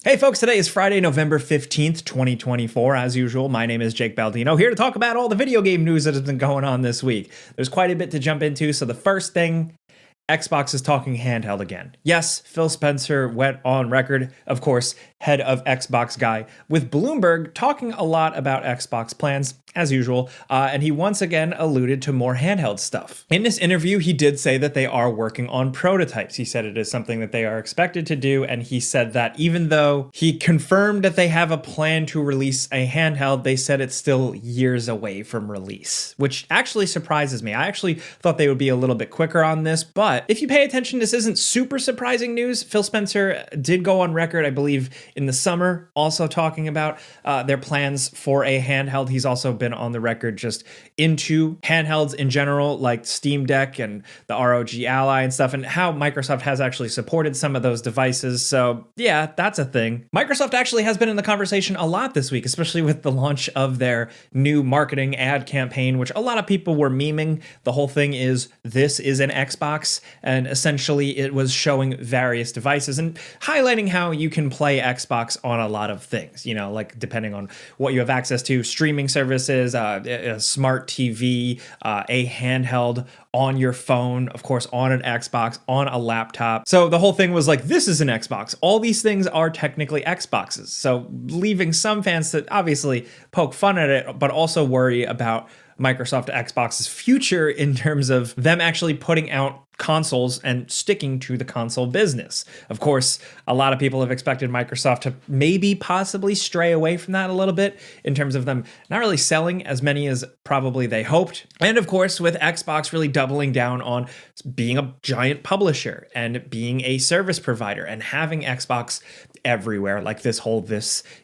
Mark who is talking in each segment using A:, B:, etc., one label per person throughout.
A: Hey folks, today is Friday, November 15th, 2024. As usual, my name is Jake Baldino, here to talk about all the video game news that has been going on this week. There's quite a bit to jump into, so the first thing, Xbox is talking handheld again. Yes, Phil Spencer went on record, of course, head of Xbox guy, with Bloomberg talking a lot about Xbox plans, as usual, and he once again alluded to more handheld stuff. In this interview, he did say that they are working on prototypes. He said it is something that they are expected to do, and he said that even though he confirmed that they have a plan to release a handheld, they said it's still years away from release, which actually surprises me. I actually thought they would be a little bit quicker on this, but if you pay attention, this isn't super surprising news. Phil Spencer did go on record, I believe, in the summer, also talking about their plans for a handheld. He's also been on the record just into handhelds in general, like Steam Deck and the ROG Ally and stuff, and how Microsoft has actually supported some of those devices. So yeah, that's a thing. Microsoft actually has been in the conversation a lot this week, especially with the launch of their new marketing ad campaign, which a lot of people were memeing. The whole thing is, this is an Xbox, and essentially it was showing various devices and highlighting how you can play Xbox on a lot of things, you know, like depending on what you have access to, streaming services, a smart TV, a handheld on your phone, of course, on an Xbox, on a laptop. So the whole thing was like, this is an Xbox. All these things are technically Xboxes. So leaving some fans to obviously poke fun at it, but also worry about Microsoft Xbox's future in terms of them actually putting out consoles and sticking to the console business. Of course, a lot of people have expected Microsoft to maybe possibly stray away from that a little bit in terms of them not really selling as many as probably they hoped. And of course, with Xbox really doubling down on being a giant publisher and being a service provider and having Xbox everywhere, like this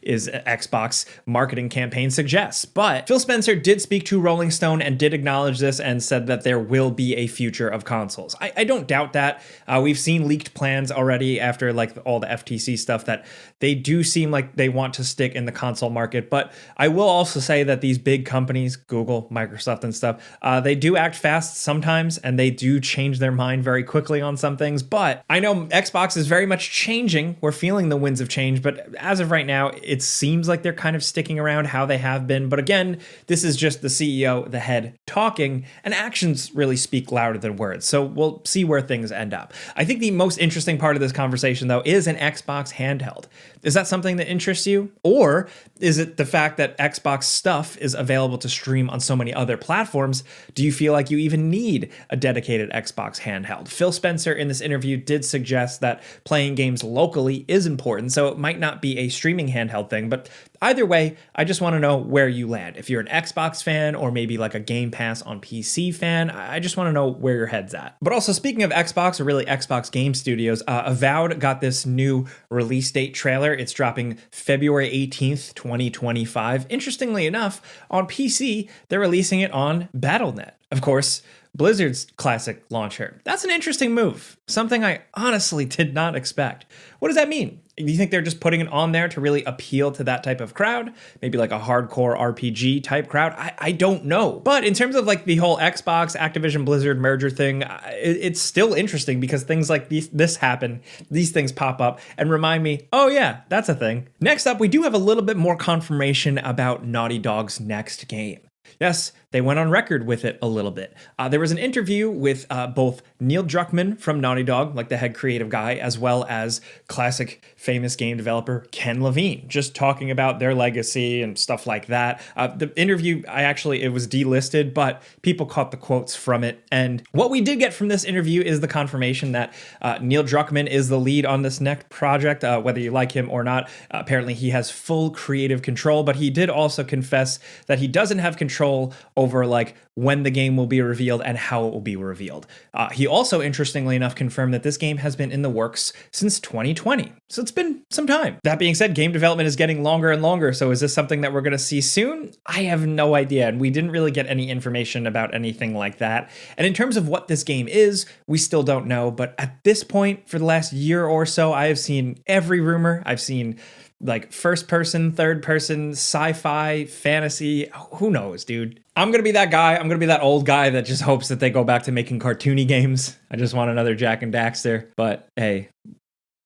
A: is Xbox marketing campaign suggests. But Phil Spencer did speak to Rolling Stone and did acknowledge this and said that there will be a future of consoles. I don't doubt that. We've seen leaked plans already after like all the FTC stuff that they do seem like they want to stick in the console market. But I will also say that these big companies, Google, Microsoft and stuff, they do act fast sometimes and they do change their mind very quickly on some things. But I know Xbox is very much changing. We're feeling the winds of change, but as of right now, it seems like they're kind of sticking around how they have been. But again, this is just the CEO, the head, talking, and actions really speak louder than words. So we'll see where things end up. I think the most interesting part of this conversation, though, is an Xbox handheld. Is that something that interests you? Or is it the fact that Xbox stuff is available to stream on so many other platforms? Do you feel like you even need a dedicated Xbox handheld? Phil Spencer in this interview did suggest that playing games locally is important, so it might not be a streaming handheld thing, but either way, I just want to know where you land. If you're an Xbox fan or maybe like a Game Pass on PC fan, I just want to know where your head's at. But also, speaking of Xbox, or really Xbox Game Studios, Avowed got this new release date trailer. It's dropping February 18th, 2025. Interestingly enough, on PC, they're releasing it on Battlenet. Of course, Blizzard's classic launcher. That's an interesting move. Something I honestly did not expect. What does that mean? Do you think they're just putting it on there to really appeal to that type of crowd? Maybe like a hardcore RPG type crowd? I don't know. But in terms of like the whole Xbox, Activision Blizzard merger thing, it's still interesting because things like this happen, these things pop up and remind me, oh yeah, that's a thing. Next up, we do have a little bit more confirmation about Naughty Dog's next game. Yes, they went on record with it a little bit. There was an interview with both Neil Druckmann from Naughty Dog, like the head creative guy, as well as classic famous game developer Ken Levine, just talking about their legacy and stuff like that. The interview, it was delisted, but people caught the quotes from it. And what we did get from this interview is the confirmation that Neil Druckmann is the lead on this next project, whether you like him or not. Apparently, he has full creative control, but he did also confess that he doesn't have control over like when the game will be revealed and how it will be revealed. He also, interestingly enough, confirmed that this game has been in the works since 2020. So it's been some time. That being said, game development is getting longer and longer. So is this something that we're going to see soon? I have no idea. And we didn't really get any information about anything like that. And in terms of what this game is, we still don't know. But at this point, for the last year or so, I have seen every rumor. I've seen like first person, third person, sci-fi, fantasy, who knows, dude. I'm going to be that guy. I'm going to be that old guy that just hopes that they go back to making cartoony games. I just want another Jack and Daxter. But hey,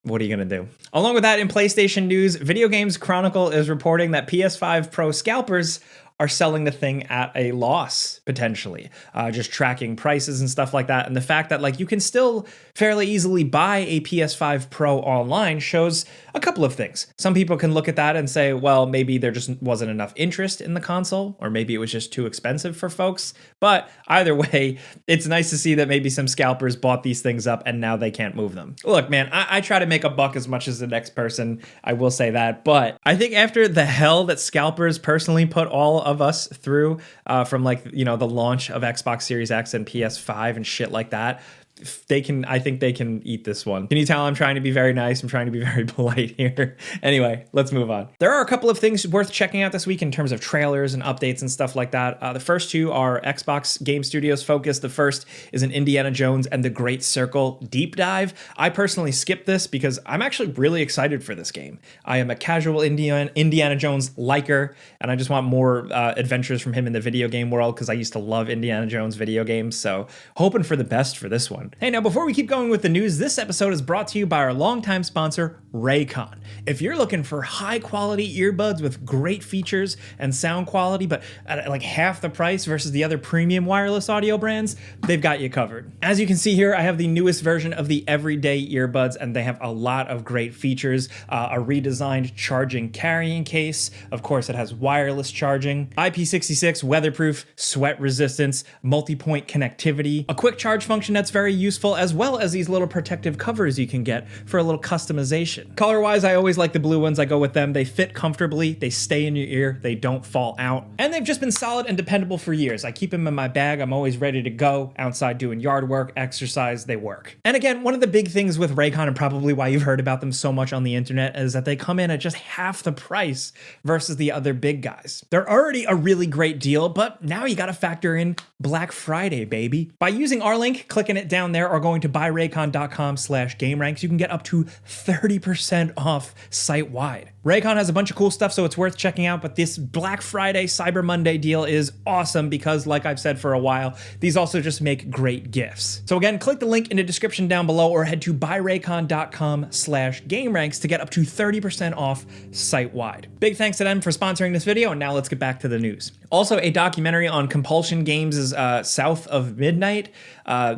A: What are you going to do? Along with that, in PlayStation news, Video Games Chronicle is reporting that PS5 Pro Scalpers are selling the thing at a loss, potentially, just tracking prices and stuff like that. And the fact that like you can still fairly easily buy a PS5 Pro online shows a couple of things. Some people can look at that and say, well, maybe there just wasn't enough interest in the console, or maybe it was just too expensive for folks. But either way, it's nice to see that maybe some scalpers bought these things up and now they can't move them. Look, man, I try to make a buck as much as the next person. I will say that. But I think after the hell that scalpers personally put all of us through from like, you know, the launch of Xbox Series X and PS5 and shit like that, I think they can eat this one. Can you tell I'm trying to be very nice? I'm trying to be very polite here. Anyway, let's move on. There are a couple of things worth checking out this week in terms of trailers and updates and stuff like that. The first two are Xbox Game Studios focused. The first is an Indiana Jones and the Great Circle deep dive. I personally skipped this because I'm actually really excited for this game. I am a casual Indiana Jones liker, and I just want more adventures from him in the video game world because I used to love Indiana Jones video games. So hoping for the best for this one. Hey, now before we keep going with the news, this episode is brought to you by our longtime sponsor, Raycon. If you're looking for high quality earbuds with great features and sound quality, but at like half the price versus the other premium wireless audio brands, they've got you covered. As you can see here, I have the newest version of the everyday earbuds, and they have a lot of great features. A redesigned charging carrying case. Of course, it has wireless charging, IP66 weatherproof, sweat resistance, multi-point connectivity, a quick charge function that's very useful, as well as these little protective covers you can get for a little customization. Color-wise, I always like the blue ones. I go with them. They fit comfortably, they stay in your ear, they don't fall out, and they've just been solid and dependable for years. I keep them in my bag. I'm always ready to go. Outside doing yard work, exercise, they work. And again, one of the big things with Raycon, and probably why you've heard about them so much on the internet, is that they come in at just half the price versus the other big guys. They're already a really great deal, but now you gotta factor in Black Friday, baby. By using our link, clicking it down there, or going to buyraycon.com/gameranx, you can get up to 30% off site-wide. Raycon has a bunch of cool stuff, so it's worth checking out, but this Black Friday Cyber Monday deal is awesome because, like I've said for a while, these also just make great gifts. So again, click the link in the description down below or head to buyraycon.com/gameranx to get up to 30% off site-wide. Big thanks to them for sponsoring this video, and now let's get back to the news. Also, a documentary on Compulsion Games' South of Midnight.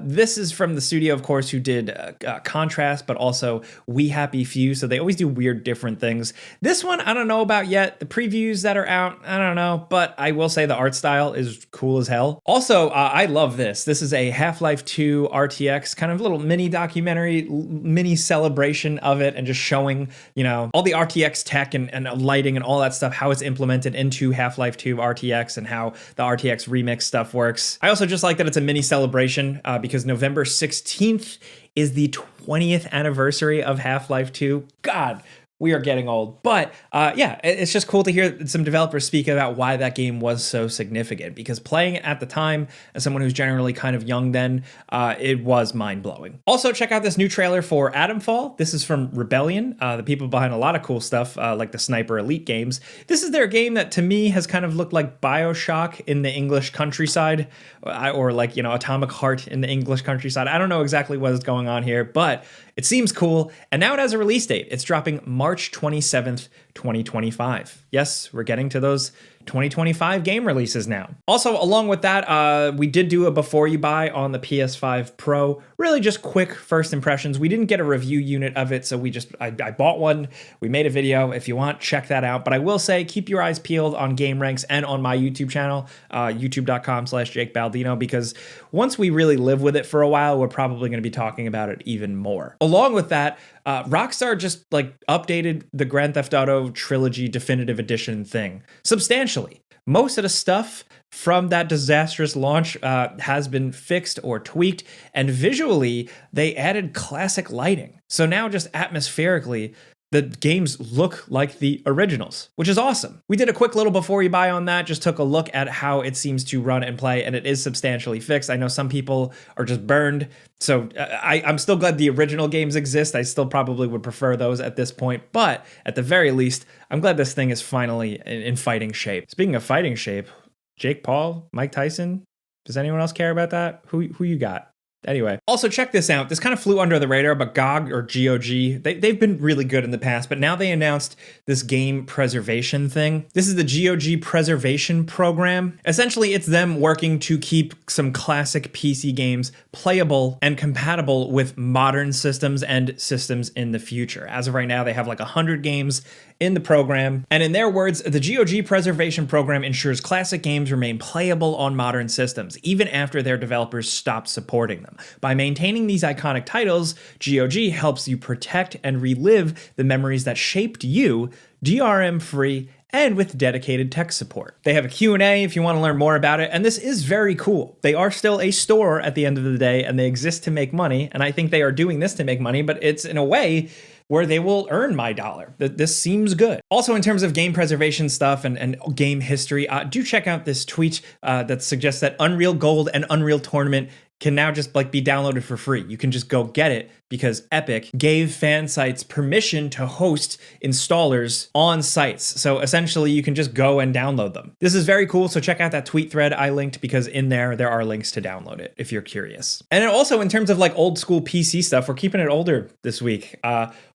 A: This is from the studio, of course, who did Contrast, but also We Happy Few, so they always do weird, different things. This one, I don't know about yet. The previews that are out, I don't know, but I will say the art style is cool as hell. Also, I love this. This is a Half-Life 2 RTX kind of little mini documentary, mini celebration of it, and just showing, you know, all the RTX tech and lighting and all that stuff, how it's implemented into Half-Life 2 RTX and how the RTX remix stuff works. I also just like that it's a mini celebration because November 16th is the 20th anniversary of Half-Life 2. God, we are getting old. But yeah, it's just cool to hear some developers speak about why that game was so significant, because playing it at the time, as someone who's generally kind of young then, it was mind-blowing. Also, check out this new trailer for Atomfall. This is from Rebellion, the people behind a lot of cool stuff, like the Sniper Elite games. This is their game that, to me, has kind of looked like BioShock in the English countryside, or like, you know, Atomic Heart in the English countryside. I don't know exactly what is going on here, but it seems cool, and now it has a release date. It's dropping March 27th, 2025. Yes, we're getting to those 2025 game releases now. Also, along with that, we did do a before you buy on the PS5 Pro. Really just quick first impressions. We didn't get a review unit of it, so I bought one. We made a video. If you want, check that out. But I will say, keep your eyes peeled on GameRanx and on my YouTube channel, youtube.com/JakeBaldino, because once we really live with it for a while, we're probably going to be talking about it even more. Along with that, Rockstar just like updated the Grand Theft Auto Trilogy Definitive Edition thing substantially. Most of the stuff from that disastrous launch has been fixed or tweaked, and visually they added classic lighting. So now just atmospherically, the games look like the originals, which is awesome. We did a quick little before you buy on that, just took a look at how it seems to run and play, and it is substantially fixed. I know some people are just burned, so I'm still glad the original games exist. I still probably would prefer those at this point, but at the very least, I'm glad this thing is finally in fighting shape. Speaking of fighting shape, Jake Paul, Mike Tyson, does anyone else care about that? Who you got? Anyway, also check this out. This kind of flew under the radar, but GOG or GOG, they've been really good in the past, but now they announced this game preservation thing. This is the GOG Preservation Program. Essentially, it's them working to keep some classic PC games playable and compatible with modern systems and systems in the future. As of right now, they have like 100 games in the program. And in their words, the GOG Preservation Program ensures classic games remain playable on modern systems, even after their developers stop supporting them. By maintaining these iconic titles, GOG helps you protect and relive the memories that shaped you, DRM-free, and with dedicated tech support. They have a Q&A if you want to learn more about it, and this is very cool. They are still a store at the end of the day, and they exist to make money, and I think they are doing this to make money, but it's in a way where they will earn my dollar. This seems good. Also, in terms of game preservation stuff and game history, do check out this tweet that suggests that Unreal Gold and Unreal Tournament can now just like be downloaded for free. You can just go get it because Epic gave fan sites permission to host installers on sites. So essentially you can just go and download them. This is very cool. So check out that tweet thread I linked because in there are links to download it if you're curious. And then also in terms of like old school PC stuff, we're keeping it older this week.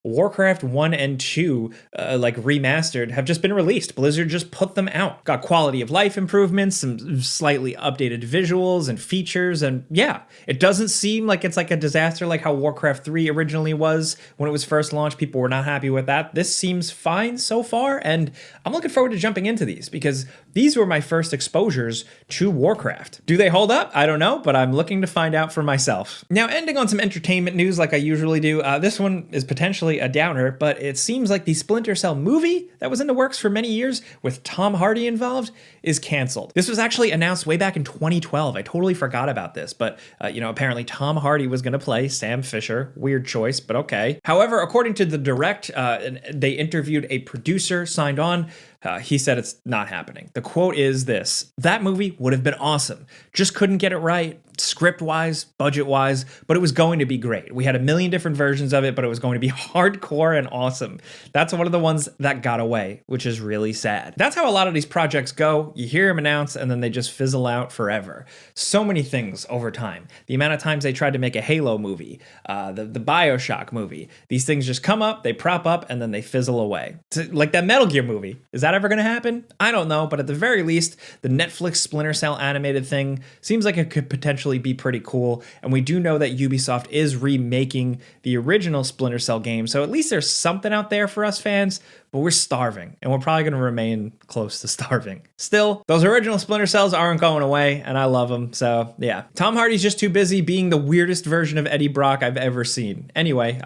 A: Warcraft 1 and 2, like remastered, have just been released. Blizzard just put them out. Got quality of life improvements, some slightly updated visuals and features, and yeah, it doesn't seem like it's like a disaster like how Warcraft 3 originally was when it was first launched. People were not happy with that. This seems fine so far, and I'm looking forward to jumping into these because these were my first exposures to Warcraft. Do they hold up? I don't know, but I'm looking to find out for myself. Now, ending on some entertainment news like I usually do, this one is potentially a downer, but it seems like the Splinter Cell movie that was in the works for many years with Tom Hardy involved is canceled. This was actually announced way back in 2012. I totally forgot about this, but apparently Tom Hardy was going to play Sam Fisher. Weird choice, but okay. However, according to the direct, they interviewed a producer signed on. He said it's not happening. The quote is this: "That movie would have been awesome. Just couldn't get it right, script-wise, budget-wise, but it was going to be great. We had a million different versions of it, but it was going to be hardcore and awesome." That's one of the ones that got away, which is really sad. That's how a lot of these projects go. You hear them announce, and then they just fizzle out forever. So many things over time. The amount of times they tried to make a Halo movie, the BioShock movie. These things just come up, they prop up, and then they fizzle away. Like that Metal Gear movie. Is that ever going to happen? I don't know, but at the very least, the Netflix Splinter Cell animated thing seems like it could potentially be pretty cool, and we do know that Ubisoft is remaking the original Splinter Cell game, so at least there's something out there for us fans, but we're starving, and we're probably going to remain close to starving. Still, those original Splinter Cells aren't going away, and I love them, so yeah. Tom Hardy's just too busy being the weirdest version of Eddie Brock I've ever seen. Anyway,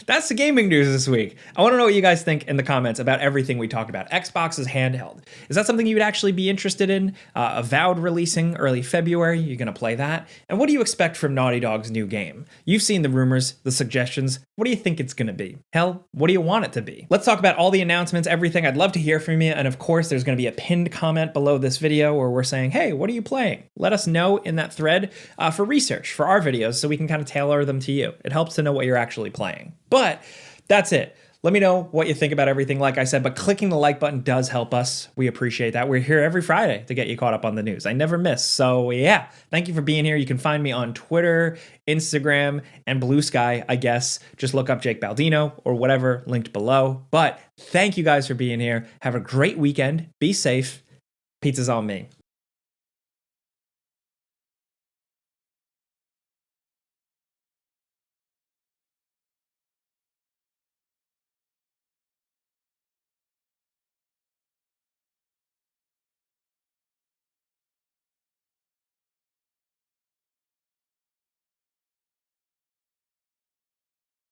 A: that's the gaming news this week. I want to know what you guys think in the comments about everything we talked about. Xbox's Handheld. Is that something you would actually be interested in? Avowed releasing early February. You're going to play that? And what do you expect from Naughty Dog's new game? You've seen the rumors, the suggestions. What do you think it's going to be? Hell, what do you want it to be? Let's talk about all the announcements, everything. I'd love to hear from you. And of course, there's going to be a pinned comment below this video where we're saying, hey, what are you playing? Let us know in that thread for research for our videos so we can kind of tailor them to you. It helps to know what you're actually playing. But that's it. Let me know what you think about everything, like I said, but clicking the like button does help us. We appreciate that. We're here every Friday to get you caught up on the news. I never miss. So yeah, thank you for being here. You can find me on Twitter, Instagram, and Blue Sky, I guess. Just look up Jake Baldino or whatever linked below. But thank you guys for being here. Have a great weekend. Be safe. Pizza's on me.